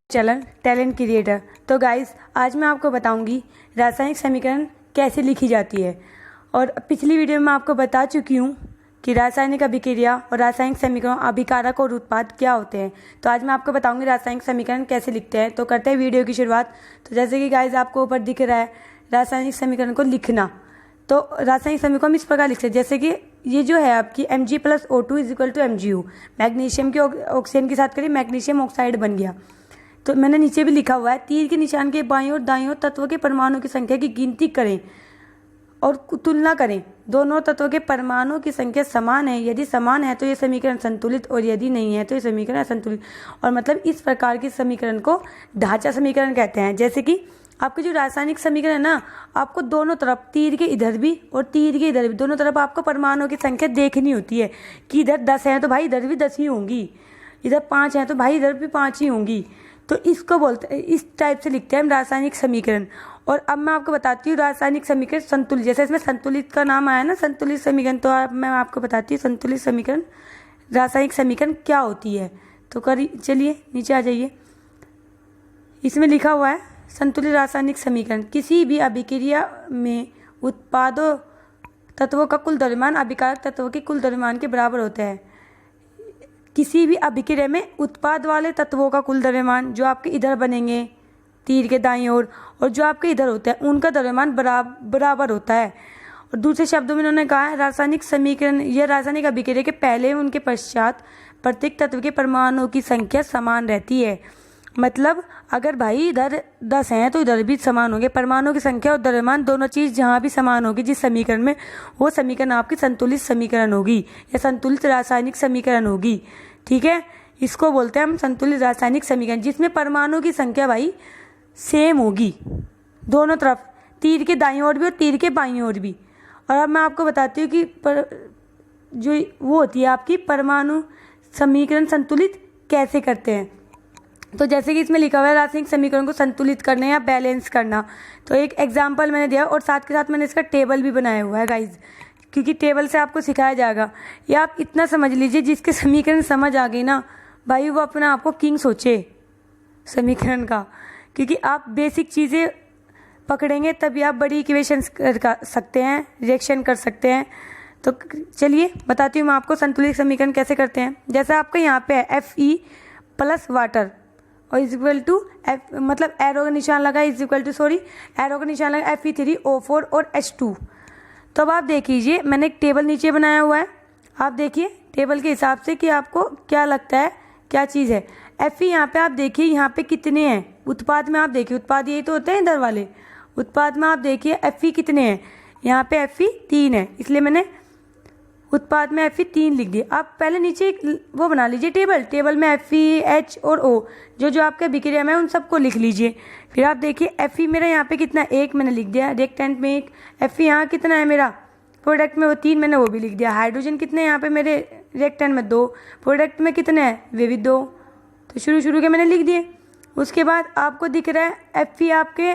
चलन talent creator. तो guys, आज मैं आपको बताऊंगी रासायनिक समीकरण कैसे लिखी जाती है। और पिछली वीडियो में आपको बता चुकी हूँ कि रासायनिक अभिक्रिया और रासायनिक समीकरण, अभिकारक और उत्पाद क्या होते हैं। तो आज मैं आपको बताऊंगी रासायनिक समीकरण कैसे लिखते हैं। तो करते हैं वीडियो की शुरुआत। तो जैसे कि गाइस आपको ऊपर दिख रहा है रासायनिक समीकरण को लिखना। तो रासायनिक समीकरण हम इस प्रकार लिख सकते हैं, जैसे कि ये जो है आपकी Mg+O2 = Mgu। मैग्नीशियम के ऑक्सीजन के साथ करिए, मैग्नीशियम ऑक्साइड बन गया। तो मैंने नीचे भी लिखा हुआ है, तीर के निशान के बाईं और दाईं ओर तत्वों के परमाणु की संख्या की गिनती करें और तुलना करें। दोनों तत्वों के परमाणु की संख्या समान है, यदि समान है तो ये समीकरण संतुलित और यदि नहीं है तो ये समीकरण असंतुलित। और मतलब इस प्रकार के समीकरण को ढांचा समीकरण कहते हैं। जैसे कि आपके जो रासायनिक समीकरण है ना, आपको दोनों तरफ, तीर के इधर भी और तीर के इधर भी, दोनों तरफ आपको परमाणु की संख्या देखनी होती है कि इधर 10 है तो भाई इधर भी 10 ही होंगी, इधर 5 है तो भाई इधर भी 5 ही होंगी। तो इसको बोलते हैं, इस टाइप से लिखते हैं हम रासायनिक समीकरण। और अब मैं आपको बताती हूँ रासायनिक समीकरण संतुलित। जैसे इसमें संतुलित का नाम आया ना, संतुलित समीकरण, तो अब मैं आपको बताती हूँ संतुलित समीकरण, रासायनिक समीकरण क्या होती है। तो चलिए नीचे आ जाइए। इसमें लिखा हुआ है संतुलित रासायनिक समीकरण, किसी भी अभिक्रिया में उत्पादों तत्वों का कुल द्रव्यमान अभिकारक तत्वों के कुल द्रव्यमान के बराबर होता है। किसी भी अभिक्रिया में उत्पाद वाले तत्वों का कुल द्रव्यमान, जो आपके इधर बनेंगे तीर के दाईं ओर, और जो आपके इधर होता है, उनका द्रव्यमान बराबर होता है। और दूसरे शब्दों में उन्होंने कहा है रासायनिक समीकरण या रासायनिक अभिक्रिया के पहले उनके पश्चात प्रत्येक तत्व के परमाणुओं की संख्या समान रहती है। मतलब अगर भाई इधर 10 हैं तो इधर भी समान होंगे, परमाणुओं की संख्या और द्रव्यमान दोनों चीज़ जहाँ भी समान होगी जिस समीकरण में, वो समीकरण आपकी संतुलित समीकरण होगी या संतुलित रासायनिक समीकरण होगी। ठीक है, इसको बोलते हैं हम संतुलित रासायनिक समीकरण, जिसमें परमाणुओं की संख्या भाई सेम होगी दोनों तरफ, तीर के दाईं ओर भी और तीर के बाईं ओर भी। और अब मैं आपको बताती हूँ कि जो वो होती है आपकी परमाणु समीकरण संतुलित कैसे करते हैं। तो जैसे कि इसमें लिखा हुआ है रासायनिक समीकरण को संतुलित करना या बैलेंस करना। तो एक एग्जांपल मैंने दिया और साथ के साथ मैंने इसका टेबल भी बनाया हुआ है गाइज, क्योंकि टेबल से आपको सिखाया जाएगा। या आप इतना समझ लीजिए, जिसके समीकरण समझ आ गई ना भाई, वो अपना आपको किंग सोचे समीकरण का, क्योंकि आप बेसिक चीज़ें पकड़ेंगे तभी आप बड़ी इक्वेशन कर सकते हैं, रिएक्शन कर सकते हैं। तो चलिए बताती हूँ मैं आपको संतुलित समीकरण कैसे करते हैं। जैसे आपका यहाँ पे है Fe + वाटर और इक्वल टू एफ, मतलब एरो का निशान लगा, एरो का निशान लगा Fe3O4 और H2। तो अब आप देख लीजिए, मैंने एक टेबल नीचे बनाया हुआ है, आप देखिए टेबल के हिसाब से कि आपको क्या लगता है क्या चीज़ है। Fe यहाँ पे आप देखिए, यहाँ पे कितने हैं उत्पाद में, आप देखिए उत्पाद यही तो होते हैं इधर वाले, उत्पाद में आप देखिए Fe कितने हैं, यहाँ पे Fe 3 है, इसलिए मैंने उत्पाद में Fe 3 लिख दिए। आप पहले नीचे एक वो बना लीजिए टेबल में Fe, H और O जो आपके अभिक्रिया में उन सबको लिख लीजिए। फिर आप देखिए Fe मेरा यहाँ पे कितना, 1 मैंने लिख दिया, रिएक्टेंट में 1। Fe यहाँ कितना है मेरा, प्रोडक्ट में वो 3, मैंने वो भी लिख दिया। हाइड्रोजन कितने हैं यहाँ पे मेरे रिएक्टेंट में 2, प्रोडक्ट में कितने हैं, वे भी 2। तो शुरू के मैंने लिख दिए। उसके बाद आपको दिख रहा है Fe आपके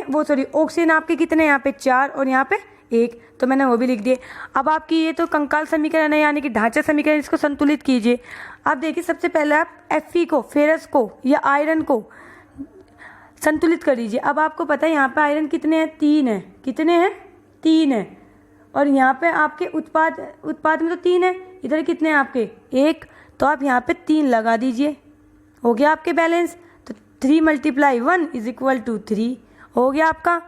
ऑक्सीजन आपके कितने यहाँ पे 4 और यहाँ पे 1, तो मैंने वो भी लिख दिए। अब आपकी ये तो कंकाल समीकरण है, यानी कि ढांचा समीकरण, इसको संतुलित कीजिए। आप देखिए सबसे पहले आप Fe को, फेरस को या आयरन को संतुलित कर लीजिए। अब आपको पता है यहाँ पे आयरन कितने हैं, 3 है, कितने हैं 3 है। और यहाँ पे आपके उत्पाद में तो 3 है, इधर कितने हैं आपके 1, तो आप यहाँ पे 3 लगा दीजिए, हो गया आपके बैलेंस। तो 3 × 1 = 3 हो गया आपका।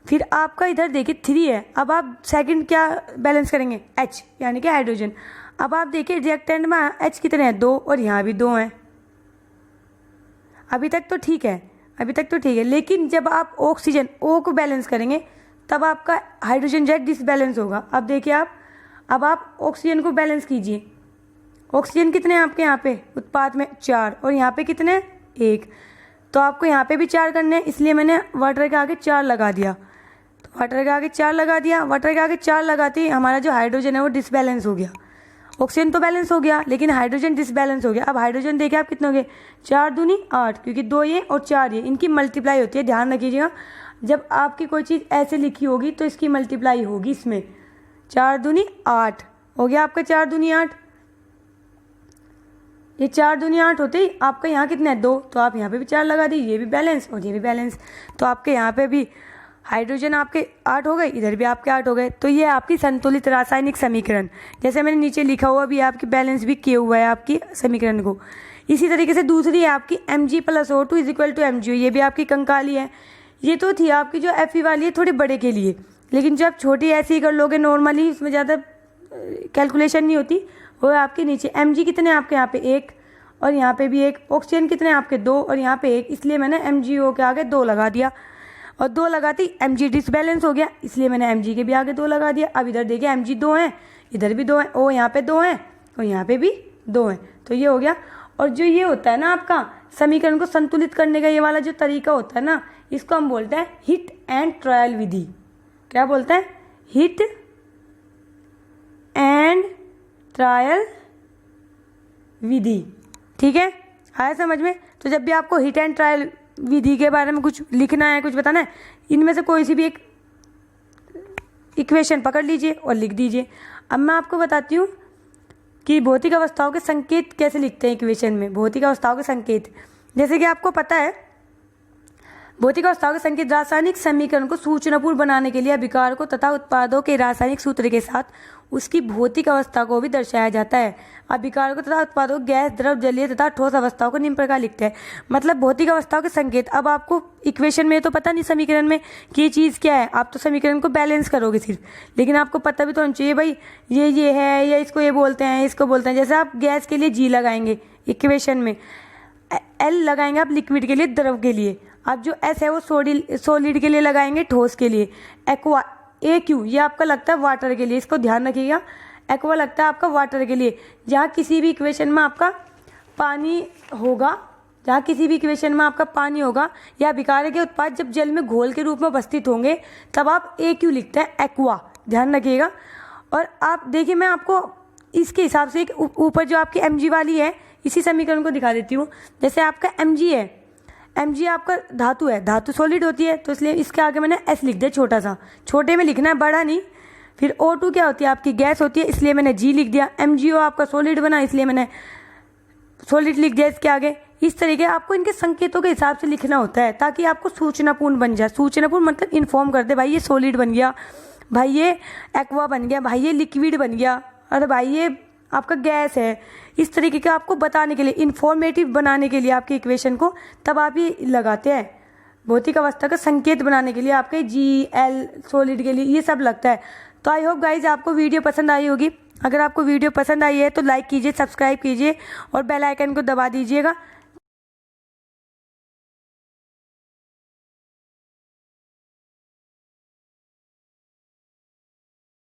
फिर आपका इधर देखिए 3 है, अब आप सेकंड क्या बैलेंस करेंगे, H यानी कि हाइड्रोजन। अब आप देखिए रिएक्टेंट में H कितने हैं, 2 और यहाँ भी 2 हैं। अभी तक तो ठीक है, लेकिन जब आप ऑक्सीजन O को बैलेंस करेंगे तब आपका हाइड्रोजन Z डिसबैलेंस होगा। अब देखिए अब आप ऑक्सीजन को बैलेंस कीजिए। ऑक्सीजन कितने हैं आपके यहाँ पे उत्पाद में 4 और यहाँ पे कितने 1, तो आपको यहाँ पे भी 4 करने हैं, इसलिए मैंने वाटर के आगे 4 लगा दिया। तो वाटर के आगे 4 लगा दिया, वाटर के आगे 4 लगाते ही हमारा जो हाइड्रोजन है वो डिसबैलेंस हो गया। ऑक्सीजन तो बैलेंस हो गया लेकिन हाइड्रोजन डिसबैलेंस हो गया। अब हाइड्रोजन देखिए आप कितने हो गए, 4 दूनी 8, क्योंकि 2 ये और 4 ये, इनकी मल्टीप्लाई होती है, ध्यान रखिएगा। जब आपकी कोई चीज़ ऐसे लिखी होगी तो इसकी मल्टीप्लाई होगी इसमें, 4 दूनी 8 हो गया आपका, 4 दूनी 8। ये 4 दूनी 8 होते ही आपका यहाँ कितना है 2, तो आप यहाँ पे भी 4 लगा दी, ये भी बैलेंस और ये भी बैलेंस, तो आपके यहाँ पे भी हाइड्रोजन आपके 8 हो गए, इधर भी आपके 8 हो गए। तो ये आपकी संतुलित रासायनिक समीकरण, जैसे मैंने नीचे लिखा हुआ भी आपकी बैलेंस भी किया हुआ है आपकी समीकरण को। इसी तरीके से दूसरी है आपकी Mg+O2 = MgO, ये भी आपकी कंकाली है। ये तो थी आपकी जो Fe वाली है थोड़ी बड़े के लिए, लेकिन जब छोटी ऐसे ही कर लोगे नॉर्मली, इसमें ज़्यादा कैलकुलेशन नहीं होती, वो है आपके नीचे Mg कितने आपके यहाँ पे 1 और यहाँ पे भी 1, ऑक्सीजन कितने आपके 2 और यहाँ पे 1, इसलिए मैंने MgO के आगे 2 लगा दिया और 2 लगाती Mg डिसबैलेंस हो गया, इसलिए मैंने Mg के भी आगे 2 लगा दिया। अब इधर देखिए Mg 2 हैं, इधर भी 2 हैं, O यहाँ पे 2 हैं और यहाँ पे भी 2 हैं, तो ये हो गया। और जो ये होता है ना आपका समीकरण को संतुलित करने का ये वाला जो तरीका होता है ना, इसको हम बोलते हैं हिट एंड ट्रायल विधि। क्या बोलते हैं? हिट एंड ट्रायल विधि। ठीक है, आया समझ में? तो जब भी आपको हिट एंड ट्रायल विधि के बारे में कुछ लिखना है, कुछ बताना है, इनमें से कोई सी भी एक इक्वेशन पकड़ लीजिए और लिख दीजिए। अब मैं आपको बताती हूँ कि भौतिक अवस्थाओं के संकेत कैसे लिखते हैं इक्वेशन में। भौतिक अवस्थाओं के संकेत, जैसे कि आपको पता है, भौतिक अवस्थाओं के संकेत रासायनिक समीकरण को सूचनापूर्ण बनाने के लिए अभिकारकों तथा उत्पादों के रासायनिक सूत्र के साथ उसकी भौतिक अवस्था को भी दर्शाया जाता है। अभिकारकों तथा उत्पादों गैस, द्रव, जलीय तथा ठोस अवस्थाओं को निम्न प्रकार लिखते हैं। मतलब भौतिक अवस्थाओं के संकेत। अब आपको इक्वेशन में तो पता नहीं समीकरण में कि ये चीज़ क्या है, आप तो समीकरण को बैलेंस करोगे सिर्फ, लेकिन आपको पता भी तो होना चाहिए भाई ये है, या इसको ये बोलते हैं, इसको बोलते हैं। जैसे आप गैस के लिए G लगाएंगे इक्वेशन में, L लगाएंगे आप लिक्विड के लिए, द्रव के लिए। अब जो S है वो सॉलिड के लिए लगाएंगे, ठोस के लिए। एक्वा AQ ये आपका लगता है वाटर के लिए, इसको ध्यान रखिएगा। एक्वा लगता है आपका वाटर के लिए। जहाँ किसी भी इक्वेशन में आपका पानी होगा, जहाँ किसी भी इक्वेशन में आपका पानी होगा या अभिकारक के उत्पाद जब जल में घोल के रूप में उपस्थित होंगे, तब आप AQ लिखते हैं, एक्वा, ध्यान रखिएगा। और आप देखिए, मैं आपको इसके हिसाब से एक ऊपर जो आपकी Mg वाली है, इसी समीकरण को दिखा देती हूँ। जैसे आपका Mg है, Mg आपका धातु है, धातु सॉलिड होती है, तो इसलिए इसके आगे मैंने S लिख दिया छोटा सा, छोटे में लिखना है, बड़ा नहीं। फिर O2 क्या होती है? आपकी गैस होती है, इसलिए मैंने G लिख दिया। MgO आपका सॉलिड बना, इसलिए मैंने सॉलिड लिख दिया इसके आगे। इस तरीके आपको इनके संकेतों के हिसाब से लिखना होता है, ताकि आपको सूचनापूर्ण बन जाए। सूचनापूर्ण मतलब इन्फॉर्म कर दे, भाई ये सॉलिड बन गया, भाई ये एक्वा बन गया, भाई ये लिक्विड बन गया, अरे भाई ये आपका गैस है। इस तरीके के आपको बताने के लिए, इन्फॉर्मेटिव बनाने के लिए आपकी इक्वेशन को, तब आप ये लगाते हैं। भौतिक अवस्था का संकेत बनाने के लिए आपके G, L सॉलिड के लिए ये सब लगता है। तो आई होप गाइज आपको वीडियो पसंद आई होगी। अगर आपको वीडियो पसंद आई है तो लाइक कीजिए, सब्सक्राइब कीजिए और बेल आइकन को दबा दीजिएगा,